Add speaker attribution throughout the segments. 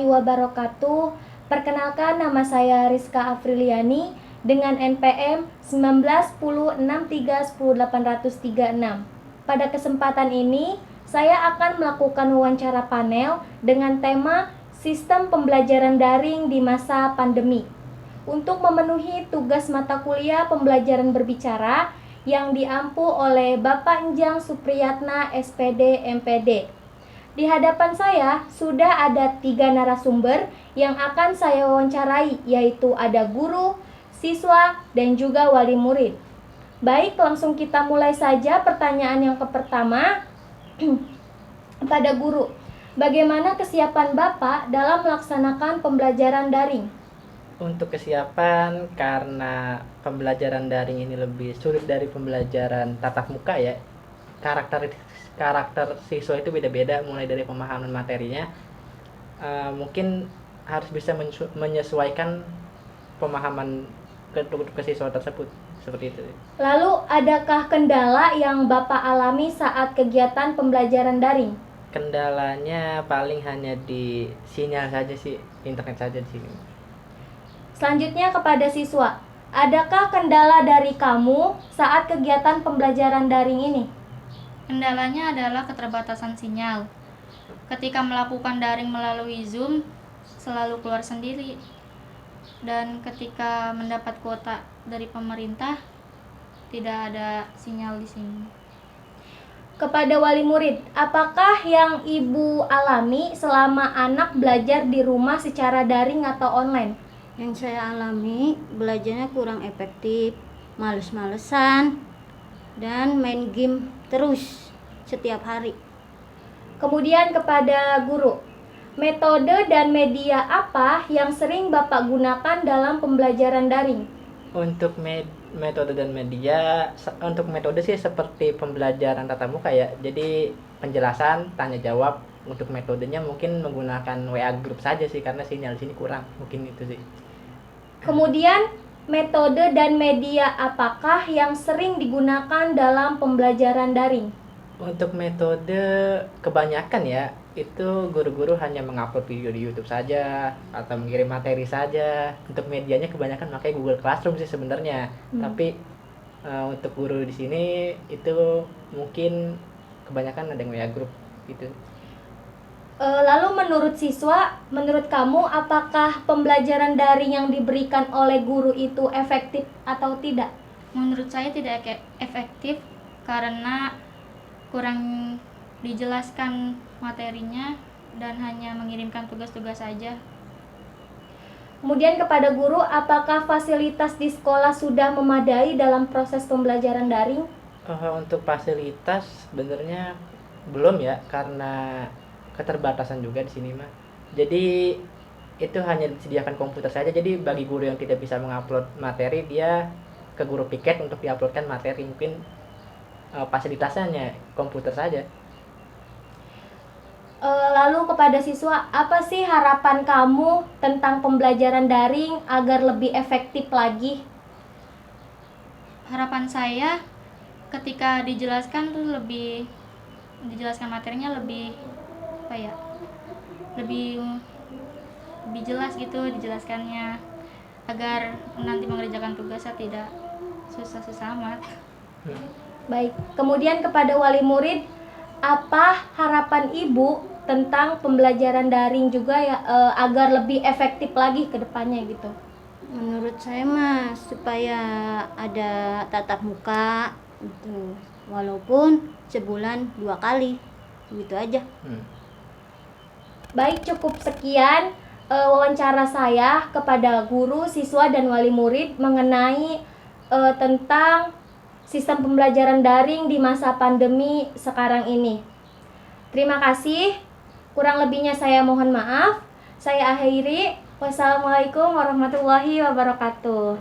Speaker 1: wabarakatuh. Perkenalkan, nama saya Rizka Afriliani dengan NPM 1910631086. Pada kesempatan ini, saya akan melakukan wawancara panel dengan tema Sistem Pembelajaran Daring di Masa Pandemi untuk memenuhi tugas mata kuliah pembelajaran berbicara yang diampu oleh Bapak Enjang Supriyatna SPD MPD. Di hadapan saya sudah ada 3 narasumber yang akan saya wawancarai, yaitu ada guru, siswa, dan juga wali murid. Baik, langsung kita mulai saja pertanyaan yang pertama pada guru. Bagaimana kesiapan Bapak dalam melaksanakan pembelajaran daring?
Speaker 2: Untuk kesiapan, karena pembelajaran daring ini lebih sulit dari pembelajaran tatap muka ya, karakter siswa itu beda-beda mulai dari pemahaman materinya. Mungkin harus bisa menyesuaikan pemahaman ke siswa tersebut, seperti itu.
Speaker 1: Lalu, adakah kendala yang Bapak alami saat kegiatan pembelajaran daring?
Speaker 2: Kendalanya paling hanya di sinyal saja sih, internet saja di sini.
Speaker 1: Selanjutnya kepada siswa, adakah kendala dari kamu saat kegiatan pembelajaran daring ini?
Speaker 3: Kendalanya adalah keterbatasan sinyal. Ketika melakukan daring melalui Zoom, selalu keluar sendiri. Dan ketika mendapat kuota dari pemerintah, tidak ada sinyal di sini.
Speaker 1: Kepada wali murid, apakah yang Ibu alami selama anak belajar di rumah secara daring atau online?
Speaker 4: Yang saya alami, belajarnya kurang efektif, males-malesan, dan main game terus setiap hari.
Speaker 1: Kemudian kepada guru, metode dan media apa yang sering Bapak gunakan dalam pembelajaran daring?
Speaker 2: Untuk metode dan media, untuk metode sih seperti pembelajaran tatap muka ya. Jadi penjelasan, tanya jawab. Untuk metodenya mungkin menggunakan WA group saja sih, karena sinyal di sini kurang. Mungkin itu sih.
Speaker 1: Kemudian metode dan media apakah yang sering digunakan dalam pembelajaran daring?
Speaker 2: Untuk metode kebanyakan ya, itu guru-guru hanya mengupload video di YouTube saja atau mengirim materi saja. Untuk medianya kebanyakan pakai Google Classroom sih sebenarnya. Tapi untuk guru di sini itu mungkin kebanyakan ada yang WA group gitu.
Speaker 1: Lalu menurut siswa, menurut kamu apakah pembelajaran daring yang diberikan oleh guru itu efektif atau tidak?
Speaker 3: Menurut saya tidak efektif karena kurang dijelaskan materinya dan hanya mengirimkan tugas-tugas saja.
Speaker 1: Kemudian kepada guru, apakah fasilitas di sekolah sudah memadai dalam proses pembelajaran daring?
Speaker 2: Untuk fasilitas sebenarnya belum ya, karena keterbatasan juga di sini mah. Jadi itu hanya disediakan komputer saja. Jadi bagi guru yang tidak bisa mengupload materi, dia ke guru piket untuk diuploadkan materi. Mungkin fasilitasnya hanya komputer saja.
Speaker 1: Lalu kepada siswa, apa sih harapan kamu tentang pembelajaran daring agar lebih efektif lagi?
Speaker 3: Harapan saya ketika dijelaskan materinya lebih lebih jelas gitu dijelaskannya, agar nanti mengerjakan tugasnya tidak susah-susah amat.
Speaker 1: Baik, kemudian kepada wali murid, apa harapan Ibu tentang pembelajaran daring juga ya, agar lebih efektif lagi ke depannya gitu?
Speaker 4: Menurut saya mah supaya ada tatap muka itu, walaupun sebulan 2 kali, gitu aja.
Speaker 1: Baik, cukup sekian wawancara saya kepada guru, siswa, dan wali murid mengenai tentang sistem pembelajaran daring di masa pandemi sekarang ini. Terima kasih. Kurang lebihnya saya mohon maaf. Saya akhiri. Wassalamualaikum warahmatullahi wabarakatuh.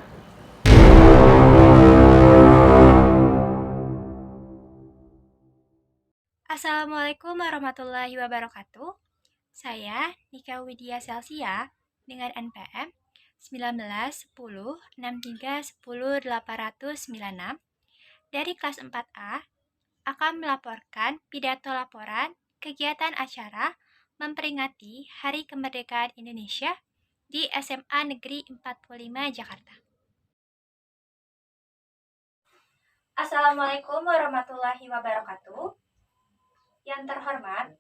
Speaker 5: Assalamualaikum warahmatullahi wabarakatuh. Saya Nika Widya Celsia dengan NPM 1910631086 dari kelas 4A akan melaporkan pidato laporan kegiatan acara memperingati Hari Kemerdekaan Indonesia di SMA Negeri 45 Jakarta.
Speaker 1: Assalamualaikum warahmatullahi wabarakatuh. Yang terhormat,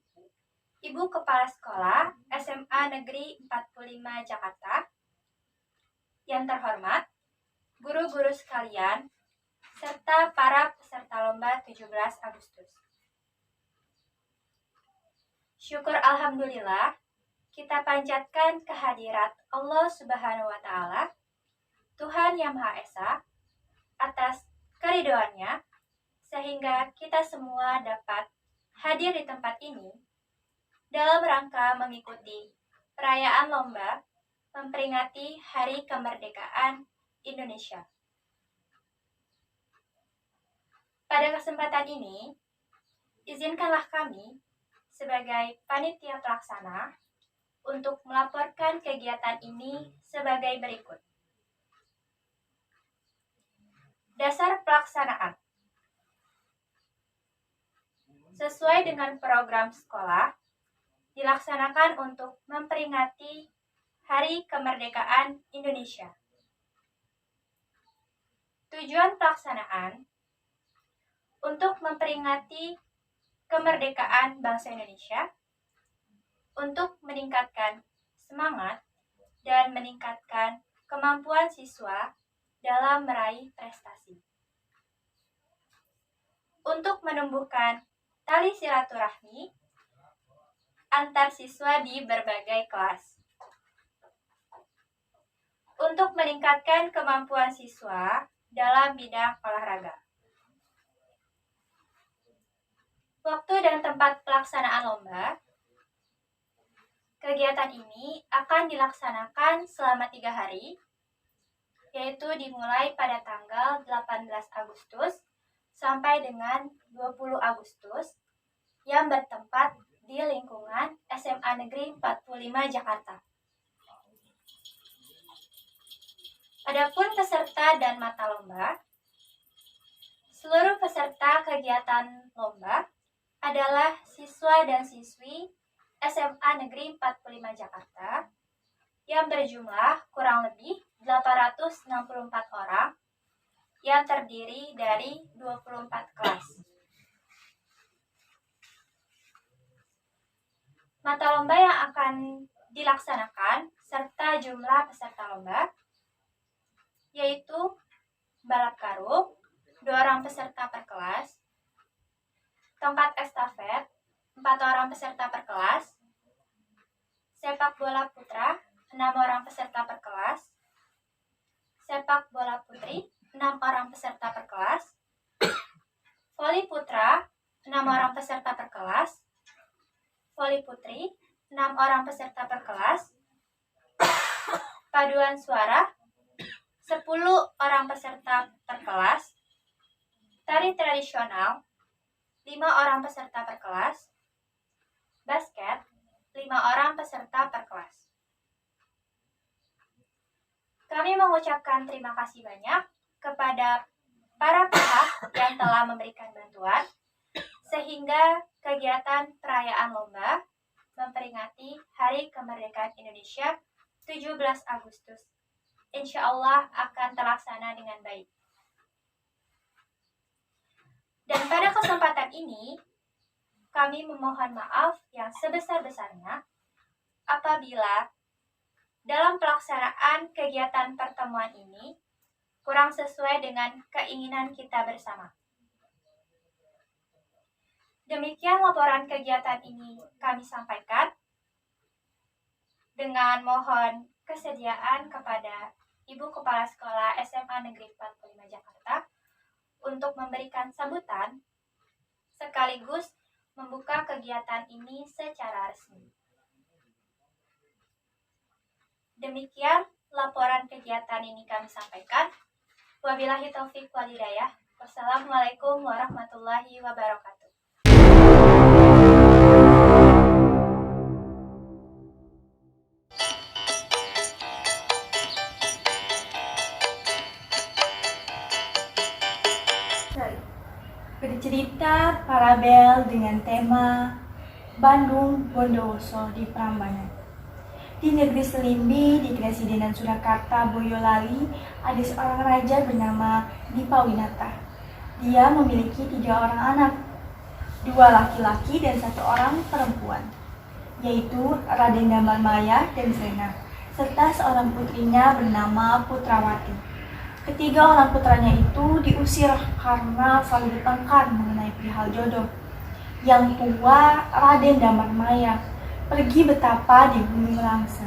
Speaker 1: Ibu Kepala Sekolah SMA Negeri 45 Jakarta. Yang terhormat, guru-guru sekalian, serta para peserta lomba 17 Agustus. Syukur alhamdulillah, kita panjatkan kehadirat Allah Subhanahu wa Ta'ala, Tuhan Yang Maha Esa, atas keridhoannya, sehingga kita semua dapat hadir di tempat ini dalam rangka mengikuti perayaan lomba memperingati Hari Kemerdekaan Indonesia. Pada kesempatan ini, izinkanlah kami sebagai panitia pelaksana untuk melaporkan kegiatan ini sebagai berikut. Dasar pelaksanaan. Sesuai dengan program sekolah, dilaksanakan untuk memperingati Hari Kemerdekaan Indonesia. Tujuan pelaksanaan untuk memperingati kemerdekaan bangsa Indonesia, untuk meningkatkan semangat dan meningkatkan kemampuan siswa dalam meraih prestasi. Untuk menumbuhkan tali silaturahmi antar siswa di berbagai kelas. Untuk meningkatkan kemampuan siswa dalam bidang olahraga. Waktu dan tempat pelaksanaan lomba. Kegiatan ini akan dilaksanakan selama 3 hari, yaitu dimulai pada tanggal 18 Agustus sampai dengan 20 Agustus yang bertempat di lingkungan SMA Negeri 45 Jakarta. Adapun peserta dan mata lomba, seluruh peserta kegiatan lomba adalah siswa dan siswi SMA Negeri 45 Jakarta yang berjumlah kurang lebih 864 orang yang terdiri dari 24 kelas. Mata lomba yang akan dilaksanakan serta jumlah peserta lomba yaitu balap karung 2 orang peserta per kelas, tongkat estafet 4 orang peserta per kelas, sepak bola putra 6 orang peserta per kelas, sepak bola putri 6 orang peserta per kelas, voli putra 6 orang peserta per kelas, voli putri 6 orang peserta per kelas, paduan suara 10 orang peserta per kelas, tari tradisional 5 orang peserta per kelas, basket 5 orang peserta per kelas. Kami mengucapkan terima kasih banyak kepada para pihak yang telah memberikan bantuan sehingga kegiatan perayaan lomba memperingati Hari Kemerdekaan Indonesia 17 Agustus insya Allah akan terlaksana dengan baik. Dan pada kesempatan ini, kami memohon maaf yang sebesar-besarnya apabila dalam pelaksanaan kegiatan pertemuan ini kurang sesuai dengan keinginan kita bersama. Demikian laporan kegiatan ini kami sampaikan dengan mohon kesediaan kepada Ibu Kepala Sekolah SMA Negeri 45 Jakarta untuk memberikan sambutan sekaligus membuka kegiatan ini secara resmi. Demikian laporan kegiatan ini kami sampaikan. Wabillahi taufik wal hidayah. Wassalamualaikum warahmatullahi wabarakatuh.
Speaker 6: Bercerita parabel dengan tema Bandung, Bondowoso di Prambanan. Di negeri Selimbi, di Kresidenan Surakarta, Boyolali, ada seorang raja bernama Dipawinata. Dia memiliki 3 orang anak, 2 laki-laki dan 1 orang perempuan, yaitu Raden Damarmaya dan Sena, serta seorang putrinya bernama Putrawati. Ketiga orang putranya itu diusir karena selalu bertengkar mengenai perihal jodoh. Yang tua, Raden Damarmaya, pergi bertapa di Gunung Langsa.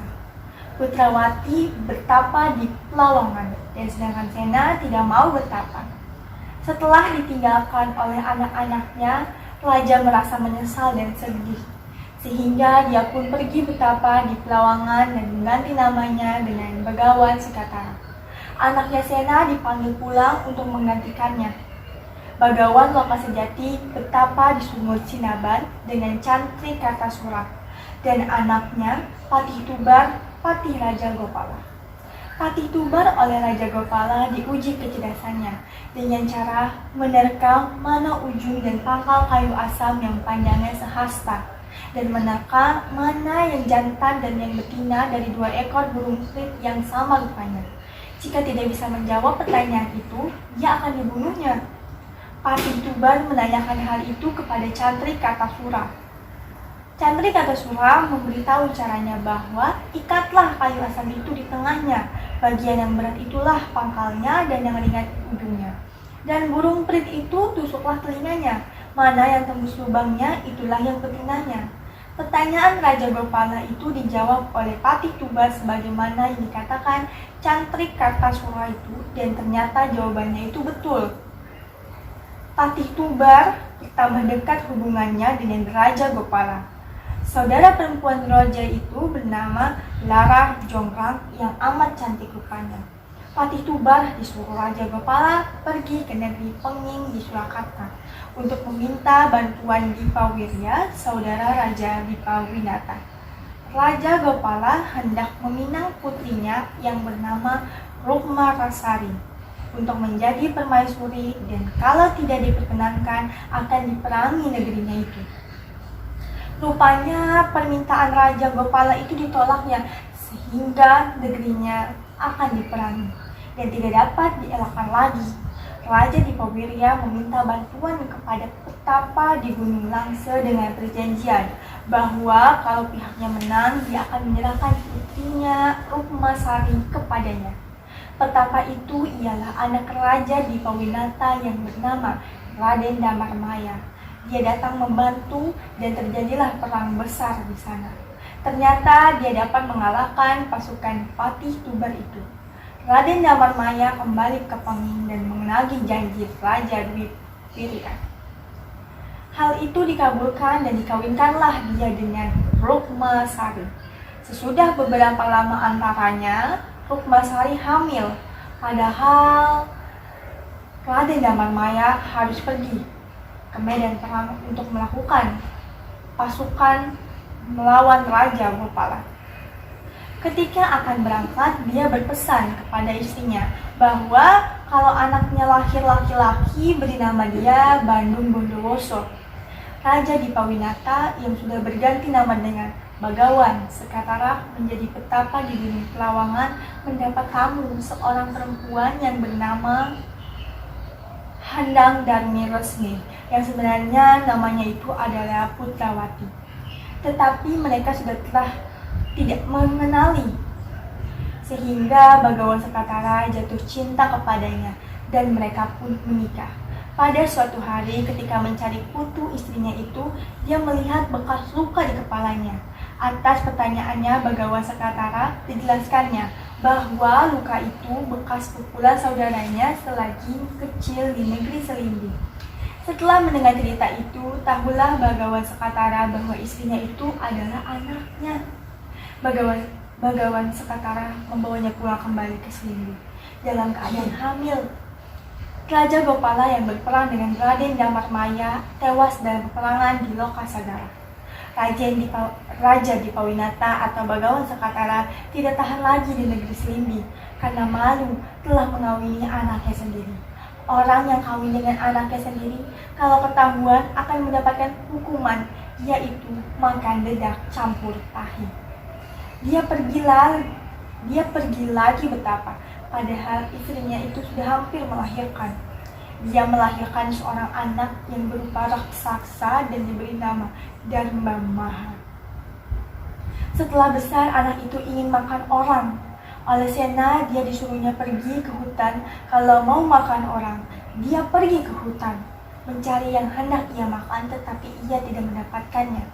Speaker 6: Putrawati bertapa di Pelawungan, dan sedangkan Sena tidak mau bertapa. Setelah ditinggalkan oleh anak-anaknya, raja merasa menyesal dan sedih, sehingga dia pun pergi bertapa di Pelawungan dan mengganti namanya dengan Begawan Sekatara. Anaknya Sena dipanggil pulang untuk menggantikannya. Bagawan Lokasejati bertapa di Sumur Cinaban dengan Cantri Kartasura, dan anaknya Patih Tubar, Patih Raja Gopala. Patih Tubar oleh Raja Gopala diuji kecerdasannya dengan cara menerkam mana ujung dan pangkal kayu asam yang panjangnya sehasta, dan menerkam mana yang jantan dan yang betina dari 2 ekor burung prit yang sama rupanya. Jika tidak bisa menjawab pertanyaan itu, dia akan dibunuhnya. Patih Tubar menanyakan hal itu kepada Cantri Kartasura. Cantri Kartasura memberitahu caranya bahwa ikatlah kayu asam itu di tengahnya, bagian yang berat itulah pangkalnya dan yang ringan ujungnya. Dan burung prit itu tusuklah telinganya, mana yang tembus lubangnya itulah yang betinanya. Pertanyaan Raja Gopala itu dijawab oleh Patih Tubar sebagaimana yang dikatakan Cantri Kartasura itu, dan ternyata jawabannya itu betul. Patih Tubar bertambah dekat hubungannya dengan Raja Gopala. Saudara perempuan raja itu bernama Lara Jongrang yang amat cantik rupanya. Patih Tubar disuruh Raja Gopala pergi ke negeri Penging di Surakarta untuk meminta bantuan Dipawirya, saudara Raja Dipawinata. Raja Gopala hendak meminang putrinya yang bernama Rukma Rasari untuk menjadi permaisuri, dan kalau tidak diperkenankan akan diperangi negerinya itu. Rupanya permintaan Raja Gopala itu ditolaknya, sehingga negerinya akan diperangi dan tidak dapat dielakkan lagi. Raja Dipawirya meminta bantuan kepada petapa di Gunung Langse dengan perjanjian bahwa kalau pihaknya menang, dia akan menyerahkan putrinya Rukmasari kepadanya. Petapa itu ialah anak Raja Dipawinata yang bernama Raden Damarmaya. Dia datang membantu dan terjadilah perang besar di sana. Ternyata dia dapat mengalahkan pasukan Patih Tubar itu. Raden Damarmaya kembali ke Penging dan menagih janji Raja Dwipirya. Hal itu dikabulkan dan dikawinkanlah dia dengan Rukmasari. Sesudah beberapa lama antaranya, Rukmasari hamil, padahal Raden Damarmaya harus pergi ke medan perang untuk melakukan pasukan melawan Raja Gopala. Ketika akan berangkat, dia berpesan kepada istrinya bahwa kalau anaknya lahir laki-laki, beri nama dia Bandung Bondowoso. Raja Dipawinata yang sudah berganti nama dengan Bagawan Sekatara menjadi petapa di Gunung Pelawungan mendapat tamu seorang perempuan yang bernama Handang Darmi Resmi, yang sebenarnya namanya itu adalah Putrawati. Tetapi mereka sudah tidak mengenali, sehingga Bagawan Sekatara jatuh cinta kepadanya dan mereka pun menikah. Pada suatu hari ketika mencari putu istrinya itu, dia melihat bekas luka di kepalanya. Atas pertanyaannya Bagawan Sekatara dijelaskannya bahwa luka itu bekas pukulan saudaranya selagi kecil di negeri Selimbi. Setelah mendengar cerita itu, tahulah Bagawan Sekatara bahwa istrinya itu adalah anaknya. Bagawan Sekatara membawanya pulang kembali ke Selimbi dalam keadaan hamil. Raja Gopala yang berperang dengan Raden Damarmaya tewas dalam peperangan di Lokasagara. Raja Dipawinata atau Bagawan Sekatara tidak tahan lagi di negeri Selimbi karena malu telah mengawini anaknya sendiri. Orang yang kawin dengan anaknya sendiri kalau ketahuan akan mendapatkan hukuman yaitu makan dedak campur tahi. Dia pergi lagi betapa, padahal istrinya itu sudah hampir melahirkan. Dia melahirkan seorang anak yang berupa raksasa dan diberi nama Dharma Maha. Setelah besar, anak itu ingin makan orang. Oleh Sena, dia disuruhnya pergi ke hutan. Kalau mau makan orang, dia pergi ke hutan, mencari yang hendak ia makan, tetapi ia tidak mendapatkannya.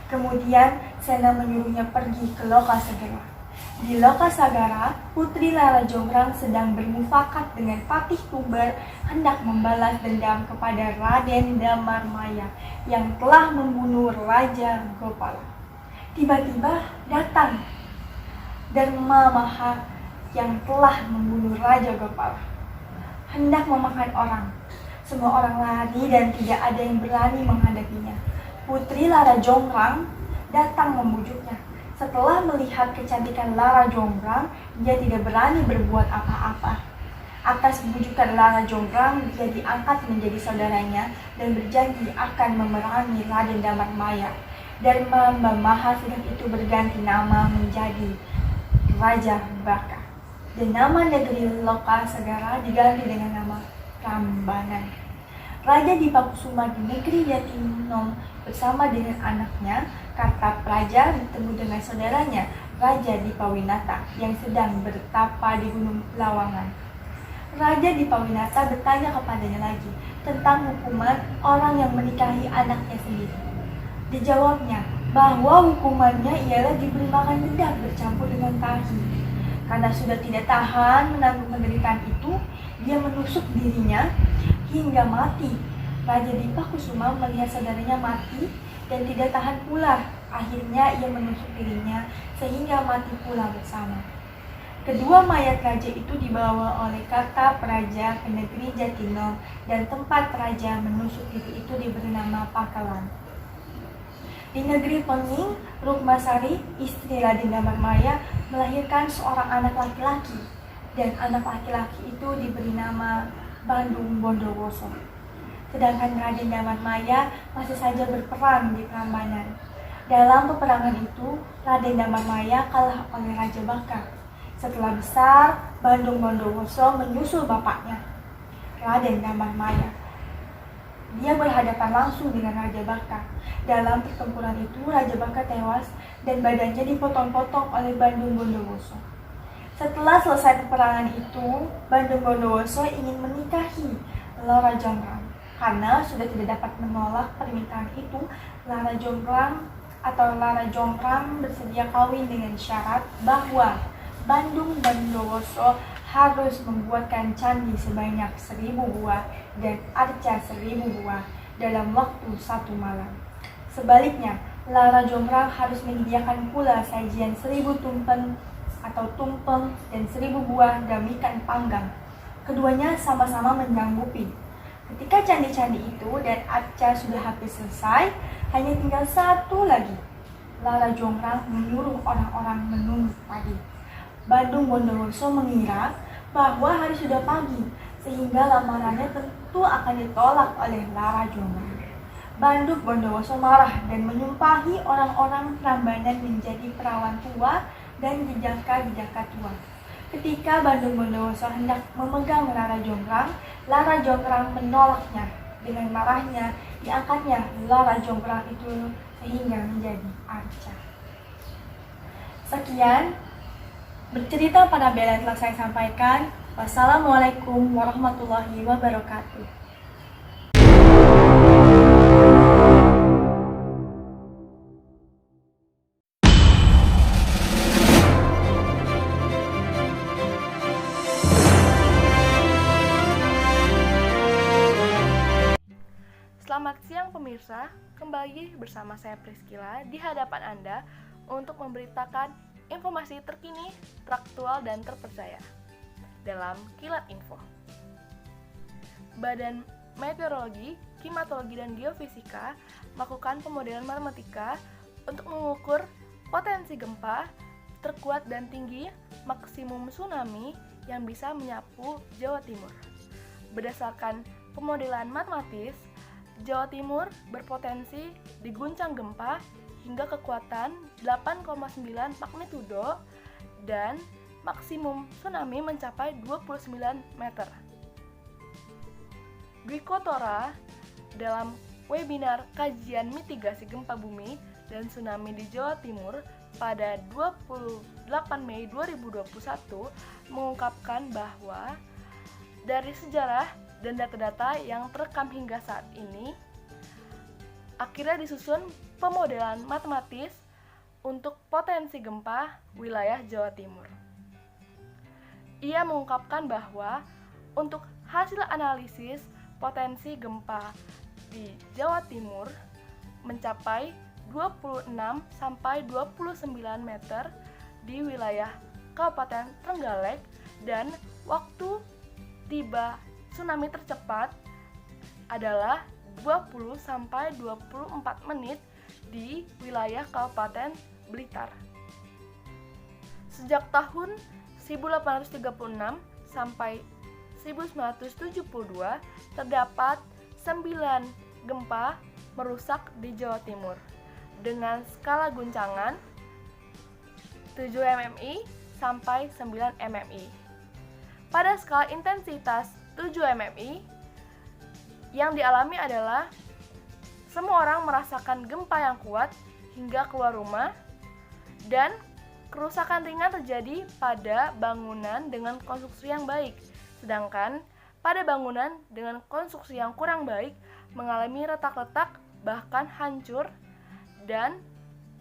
Speaker 6: Kemudian, Sena menyuruhnya pergi ke Lokasagara. Di Lokasagara, Putri Lara Jonggrang sedang bermufakat dengan Patih Tumbar hendak membalas dendam kepada Raden Damarmaya yang telah membunuh Raja Gopala. Tiba-tiba datang Dharma Maha yang telah membunuh Raja Gopala, hendak memakan orang. Semua orang lari dan tidak ada yang berani menghadapinya. Putri Lara Jonggrang datang membujuknya. Setelah melihat kecantikan Lara Jonggrang, dia tidak berani berbuat apa-apa. Atas bujukan Lara Jonggrang, dia diangkat menjadi saudaranya dan berjanji akan memerangi Raden Damarmaya. Dharma Maha sedang itu berganti nama menjadi Raja Baka. Dan nama negeri Lokasagara diganti dengan nama Prambanan. Raja Dipakusuma di negeri Jatinom bersama dengan anaknya Kartapraja bertemu dengan saudaranya Raja Dipawinata yang sedang bertapa di Gunung Lawangan. Raja Dipawinata bertanya kepadanya lagi tentang hukuman orang yang menikahi anaknya sendiri. Dijawabnya bahwa hukumannya ialah diberi makan dedak bercampur dengan tahi. Karena sudah tidak tahan menanggung penderitaan itu, dia menusuk dirinya hingga mati. Raja Dipakusuma melihat saudaranya mati dan tidak tahan pula. Akhirnya ia menusuk dirinya sehingga mati pula bersama. Kedua mayat raja itu dibawa oleh Kartapraja ke negeri Jatinom dan tempat raja menusuk diri itu diberi nama Pakalan. Di negeri Pening, Rukmasari, istri Raden Damarmaya, melahirkan seorang anak laki-laki, dan anak laki-laki itu diberi nama Bandung Bondowoso. Sedangkan Raden Damarmaya masih saja berperang di Prambanan. Dalam peperangan itu, Raden Damarmaya kalah oleh Raja Baka. Setelah besar, Bandung Bondowoso menyusul bapaknya, Raden Damarmaya. Dia berhadapan langsung dengan Raja Baka. Dalam pertempuran itu, Raja Baka tewas dan badannya dipotong-potong oleh Bandung Bondowoso. Setelah selesai peperangan itu, Bandung Bondowoso ingin menikahi Lara Jonggrang. Karena sudah tidak dapat menolak permintaan itu, Lara Jonggrang bersedia kawin dengan syarat bahwa Bandung Bondowoso harus membuatkan candi sebanyak 1.000 buah dan arca 1.000 buah dalam waktu 1 malam. Sebaliknya, Lara Jonggrang harus menyediakan pula sajian 1.000 tumpeng atau tumpeng dan 1.000 buah damikan panggang. Keduanya sama-sama menyanggupi. Ketika candi-candi itu dan arca sudah hampir selesai, hanya tinggal satu lagi. Lara Jonggrang menyuruh orang-orang menunggu pagi. Bandung Bondowoso mengira bahwa hari sudah pagi, sehingga lamarannya tentu akan ditolak oleh Lara Jonggrang. Bandung Bondowoso marah dan menyumpahi orang-orang Prambanan menjadi perawan tua dan jejaka-jejaka tua. Ketika Bandung Bondowoso hendak memegang Lara Jonggrang menolaknya. Dengan marahnya, diangkatnya Lara Jonggrang itu sehingga menjadi arca. Sekian bercerita pada bela telah saya sampaikan. Wassalamualaikum warahmatullahi wabarakatuh.
Speaker 7: Selamat siang pemirsa, kembali bersama saya Priscila di hadapan Anda untuk memberitakan informasi terkini, teraktual, dan terpercaya dalam Kilat Info. Badan Meteorologi, Klimatologi, dan Geofisika melakukan pemodelan matematika untuk mengukur potensi gempa terkuat dan tinggi maksimum tsunami yang bisa menyapu Jawa Timur. Berdasarkan pemodelan matematis, Jawa Timur berpotensi diguncang gempa hingga kekuatan 8,9 magnitudo dan maksimum tsunami mencapai 29 meter. Dwiko Tora dalam webinar kajian mitigasi gempa bumi dan tsunami di Jawa Timur pada 28 Mei 2021 mengungkapkan bahwa dari sejarah dan data-data yang terekam hingga saat ini, akhirnya disusun pemodelan matematis untuk potensi gempa wilayah Jawa Timur. Ia mengungkapkan bahwa untuk hasil analisis potensi gempa di Jawa Timur mencapai 26 sampai 29 meter di wilayah Kabupaten Trenggalek dan waktu tiba tsunami tercepat adalah 20 sampai 24 menit di wilayah Kabupaten Blitar. Sejak tahun 1836 sampai 1972 terdapat 9 gempa merusak di Jawa Timur dengan skala guncangan 7 mmi sampai 9 mmi. Pada skala intensitas 7 mmi yang dialami adalah semua orang merasakan gempa yang kuat hingga keluar rumah dan kerusakan ringan terjadi pada bangunan dengan konstruksi yang baik, sedangkan pada bangunan dengan konstruksi yang kurang baik mengalami retak-retak bahkan hancur dan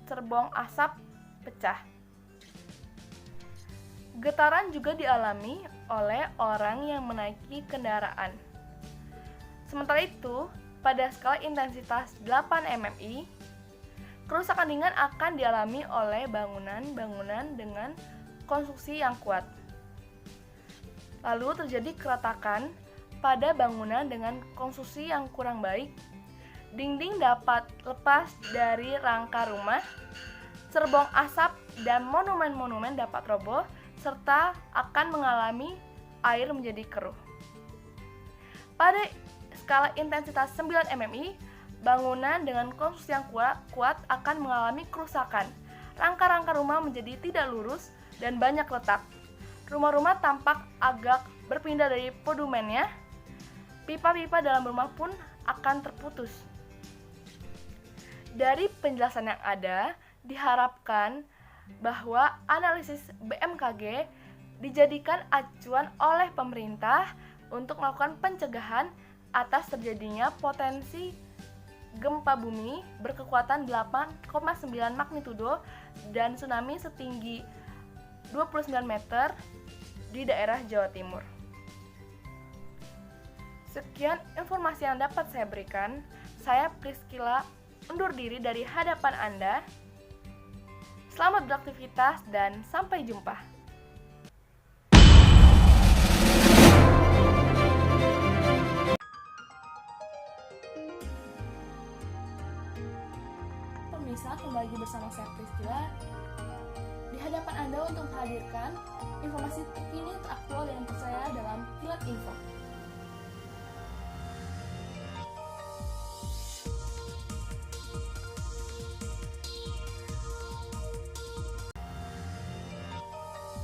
Speaker 7: cerbong asap pecah. Getaran juga dialami oleh orang yang menaiki kendaraan. Sementara itu, pada skala intensitas 8 mmi, kerusakan ringan akan dialami oleh bangunan-bangunan dengan konstruksi yang kuat. Lalu terjadi keretakan pada bangunan dengan konstruksi yang kurang baik. Dinding dapat lepas dari rangka rumah, cerbong asap dan monumen-monumen dapat roboh, serta akan mengalami air menjadi keruh. Pada skala intensitas 9 mmi, bangunan dengan konstruksi yang kuat akan mengalami kerusakan. Rangka-rangka rumah menjadi tidak lurus dan banyak retak. Rumah-rumah tampak agak berpindah dari podumennya. Pipa-pipa dalam rumah pun akan terputus. Dari penjelasan yang ada, diharapkan bahwa analisis BMKG dijadikan acuan oleh pemerintah untuk melakukan pencegahan atas terjadinya potensi gempa bumi berkekuatan 8,9 magnitudo dan tsunami setinggi 29 meter di daerah Jawa Timur. Sekian informasi yang dapat saya berikan. Saya Priscilla undur diri dari hadapan Anda. Selamat beraktivitas dan sampai jumpa. Pemirsa, kembali bersama saya Priscilla di hadapan Anda untuk menghadirkan informasi terkini teraktual dan terpercaya dalam Kilat Info.